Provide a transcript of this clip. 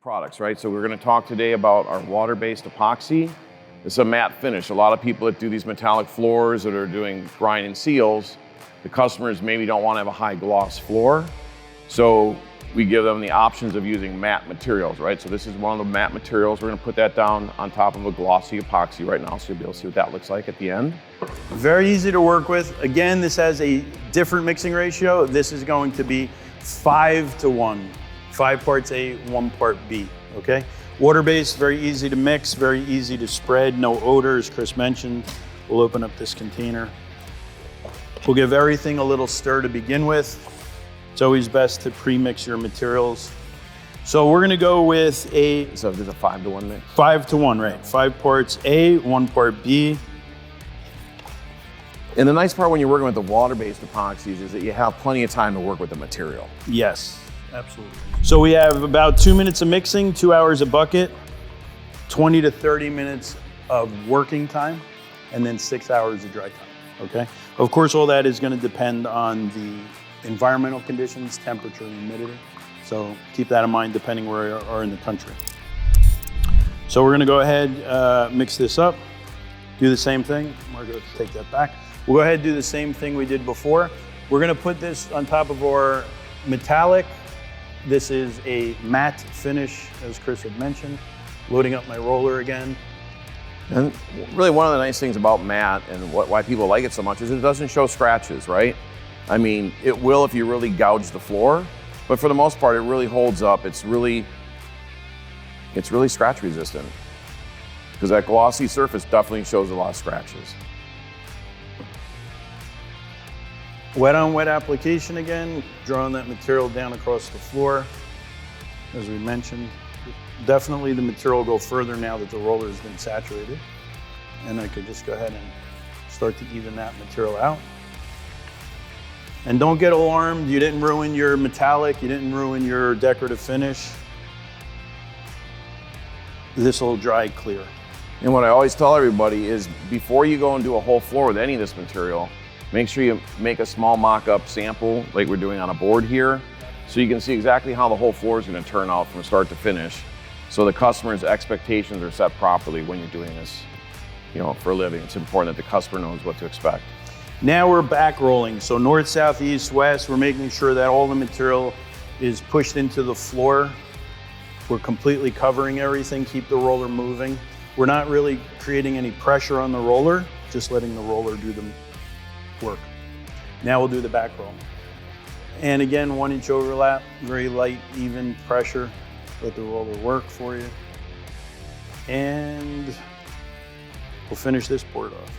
products, right? So we're going to talk today about our water-based epoxy. It's a matte finish. A lot of people that do these metallic floors that are doing grind and seals, the customers maybe don't want to have a high gloss floor. So we give them the options of using matte materials, right? So this is one of the matte materials. We're going to put that down on top of a glossy epoxy right now, so you'll be able to see what that looks like at the end. Very easy to work with. Again, this has a different mixing ratio. This is going to be 5 to 1. 5 parts A, 1 part B, okay? Water-based, very easy to mix, very easy to spread, no odor, as Chris mentioned. We'll open up this container. We'll give everything a little stir to begin with. It's always best to pre-mix your materials. So we're gonna go with a... So there's a 5 to 1 mix? 5 to 1, right. 5 parts A, 1 part B. And the nice part when you're working with the water-based epoxies is that you have plenty of time to work with the material. Yes, absolutely. So we have about 2 minutes of mixing, 2 hours a bucket, 20 to 30 minutes of working time, and then 6 hours of dry time, okay? Of course, all that is gonna depend on the environmental conditions, temperature, and humidity. So keep that in mind depending where you are in the country. So we're gonna go ahead, mix this up, do the same thing. Margo, take that back. We'll go ahead and do the same thing we did before. We're gonna put this on top of our metallic. This is a matte finish, as Chris had mentioned. Loading up my roller again. And really one of the nice things about matte and why people like it so much is it doesn't show scratches, right? I mean, it will if you really gouge the floor, but for the most part, it really holds up. It's really scratch resistant because that glossy surface definitely shows a lot of scratches. Wet on wet application again, drawing that material down across the floor. As we mentioned, definitely the material will go further now that the roller has been saturated. And I could just go ahead and start to even that material out. And don't get alarmed, you didn't ruin your metallic, you didn't ruin your decorative finish. This will dry clear. And what I always tell everybody is before you go and do a whole floor with any of this material, make sure you make a small mock-up sample like we're doing on a board here, so you can see exactly how the whole floor is going to turn out from start to finish. So the customer's expectations are set properly when you're doing this, for a living. It's important that the customer knows what to expect. Now we're back rolling. So north, south, east, west, we're making sure that all the material is pushed into the floor. We're completely covering everything, keep the roller moving. We're not really creating any pressure on the roller, just letting the roller do the work. Now we'll do the back roll. And again, 1-inch overlap, very light, even pressure. Let the roller work for you. And we'll finish this board off.